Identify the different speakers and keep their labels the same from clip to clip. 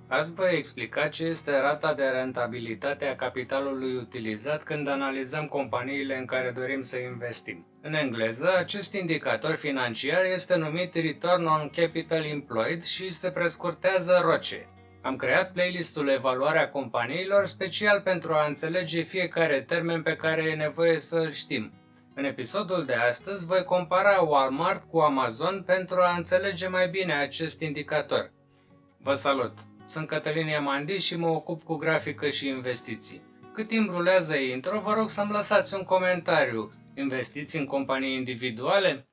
Speaker 1: Azi voi explica ce este rata de rentabilitate a capitalului utilizat când analizăm companiile în care dorim să investim. În engleză, acest indicator financiar este numit Return on Capital Employed și se prescurtează ROCE. Am creat playlistul Evaluarea companiilor special pentru a înțelege fiecare termen pe care e nevoie să-l știm. În episodul de astăzi voi compara Walmart cu Amazon pentru a înțelege mai bine acest indicator. Vă salut! Sunt Cătălin Iamandi și mă ocup cu grafică și investiții. Cât timp rulează intro, vă rog să-mi lăsați un comentariu. Investiți în companii individuale?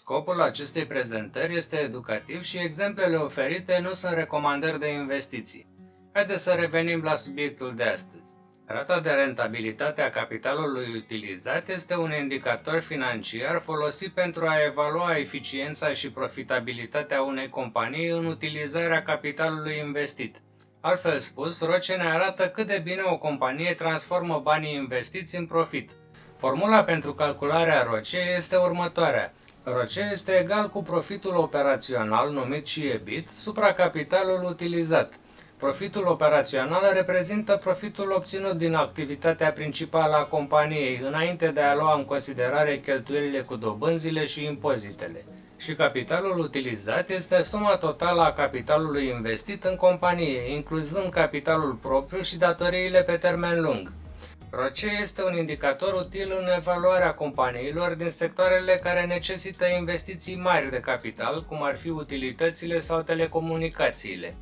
Speaker 1: Scopul acestei prezentări este educativ și exemplele oferite nu sunt recomandări de investiții. Haideți să revenim la subiectul de astăzi. Rata de rentabilitate a capitalului utilizat este un indicator financiar folosit pentru a evalua eficiența și profitabilitatea unei companii în utilizarea capitalului investit. Altfel spus, ROCE ne arată cât de bine o companie transformă banii investiți în profit. Formula pentru calcularea ROCE este următoarea. ROCE este egal cu profitul operațional, numit și EBIT, supra capitalul utilizat. Profitul operațional reprezintă profitul obținut din activitatea principală a companiei, înainte de a lua în considerare cheltuielile cu dobânzile și impozitele. Și capitalul utilizat este suma totală a capitalului investit în companie, incluzând capitalul propriu și datoriile pe termen lung. ROCE este un indicator util în evaluarea companiilor din sectoarele care necesită investiții mari de capital, cum ar fi utilitățile sau telecomunicațiile.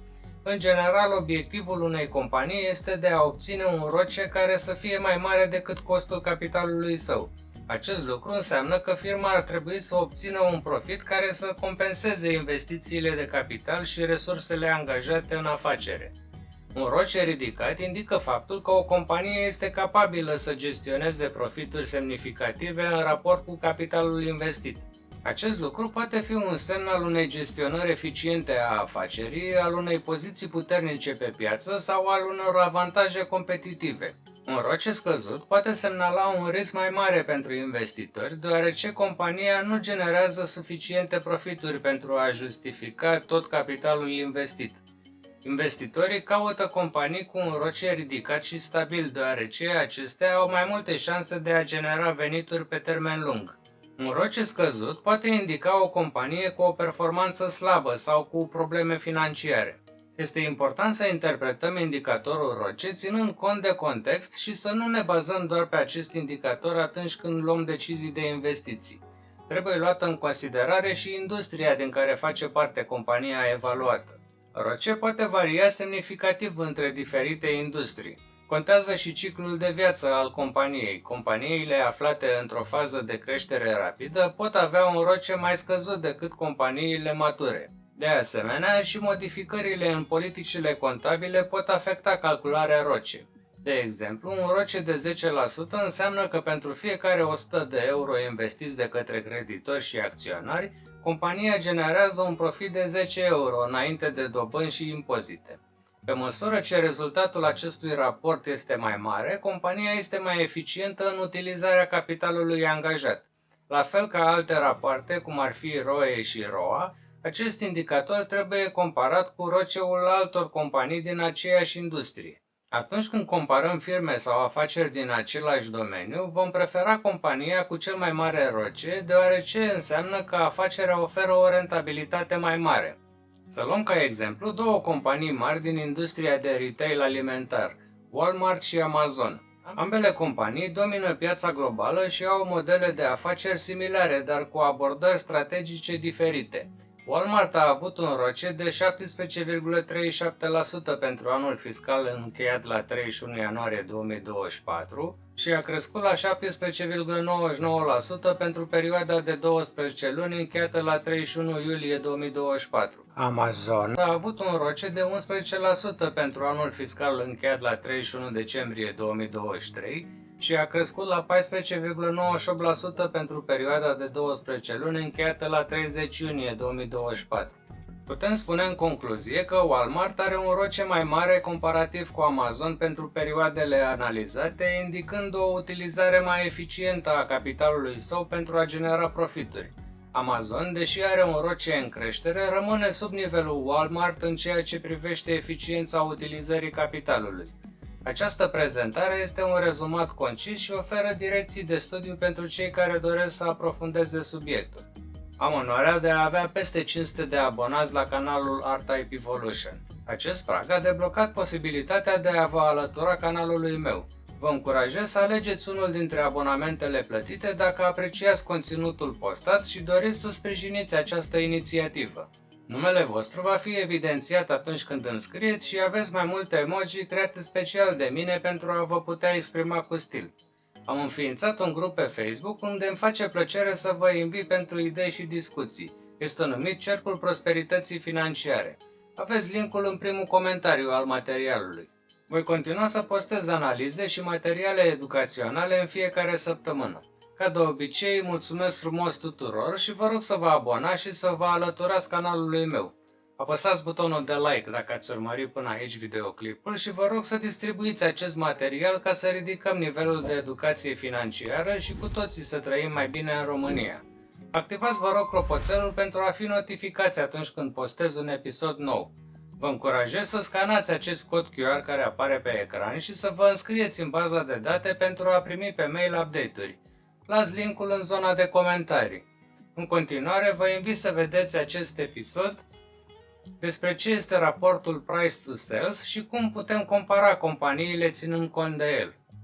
Speaker 1: În general, obiectivul unei companii este de a obține un ROCE care să fie mai mare decât costul capitalului său. Acest lucru înseamnă că firma ar trebui să obțină un profit care să compenseze investițiile de capital și resursele angajate în afacere. Un ROCE ridicat indică faptul că o companie este capabilă să gestioneze profituri semnificative în raport cu capitalul investit. Acest lucru poate fi un semn al unei gestionări eficiente a afacerii, al unei poziții puternice pe piață sau al unor avantaje competitive. Un ROCE scăzut poate semnala un risc mai mare pentru investitori, deoarece compania nu generează suficiente profituri pentru a justifica tot capitalul investit. Investitorii caută companii cu un ROCE ridicat și stabil, deoarece acestea au mai multe șanse de a genera venituri pe termen lung. Un ROCE scăzut poate indica o companie cu o performanță slabă sau cu probleme financiare. Este important să interpretăm indicatorul ROCE ținând cont de context și să nu ne bazăm doar pe acest indicator atunci când luăm decizii de investiții. Trebuie luată în considerare și industria din care face parte compania evaluată. ROCE poate varia semnificativ între diferite industrii. Contează și ciclul de viață al companiei. Companiile aflate într-o fază de creștere rapidă pot avea un ROCE mai scăzut decât companiile mature. De asemenea, și modificările în politicile contabile pot afecta calcularea ROCE. De exemplu, un ROCE de 10% înseamnă că pentru fiecare 100 de euro investiți de către creditori și acționari, compania generează un profit de 10 euro înainte de dobânzi și impozite. Pe măsură ce rezultatul acestui raport este mai mare, compania este mai eficientă în utilizarea capitalului angajat. La fel ca alte rapoarte, cum ar fi ROE și ROA, acest indicator trebuie comparat cu ROCE-ul altor companii din aceeași industrie. Atunci când comparăm firme sau afaceri din același domeniu, vom prefera compania cu cel mai mare ROCE, deoarece înseamnă că afacerea oferă o rentabilitate mai mare. Să luăm ca exemplu două companii mari din industria de retail alimentar, Walmart și Amazon. Ambele companii domină piața globală și au modele de afaceri similare, dar cu abordări strategice diferite. Walmart a avut un ROCE de 17,37% pentru anul fiscal încheiat la 31 ianuarie 2024 și a crescut la 17,99% pentru perioada de 12 luni încheiată la 31 iulie 2024. Amazon a avut un ROCE de 11% pentru anul fiscal încheiat la 31 decembrie 2023 și a crescut la 14,98% pentru perioada de 12 luni încheiată la 30 iunie 2024. Putem spune în concluzie că Walmart are un ROCE mai mare comparativ cu Amazon pentru perioadele analizate, indicând o utilizare mai eficientă a capitalului său pentru a genera profituri. Amazon, deși are un ROCE în creștere, rămâne sub nivelul Walmart în ceea ce privește eficiența utilizării capitalului. Această prezentare este un rezumat concis și oferă direcții de studiu pentru cei care doresc să aprofundeze subiectul. Am onoarea de a avea peste 500 de abonați la canalul ArtType Evolution. Acest prag a deblocat posibilitatea de a vă alătura canalului meu. Vă încurajez să alegeți unul dintre abonamentele plătite dacă apreciați conținutul postat și doriți să sprijiniți această inițiativă. Numele vostru va fi evidențiat atunci când înscrieți și aveți mai multe emoji create special de mine pentru a vă putea exprima cu stil. Am înființat un grup pe Facebook unde îmi face plăcere să vă invit pentru idei și discuții. Este numit Cercul Prosperității Financiare. Aveți linkul în primul comentariu al materialului. Voi continua să postez analize și materiale educaționale în fiecare săptămână. Ca de obicei, mulțumesc frumos tuturor și vă rog să vă abonați și să vă alăturați canalului meu. Apăsați butonul de like dacă ați urmărit până aici videoclipul și vă rog să distribuiți acest material ca să ridicăm nivelul de educație financiară și cu toții să trăim mai bine în România. Activați, vă rog, clopoțelul pentru a fi notificați atunci când postez un episod nou. Vă încurajez să scanați acest cod QR care apare pe ecran și să vă înscrieți în baza de date pentru a primi pe mail update-uri. Las linkul în zona de comentarii. În continuare, vă invit să vedeți acest episod despre ce este raportul Price to Sales și cum putem compara companiile ținând cont de el.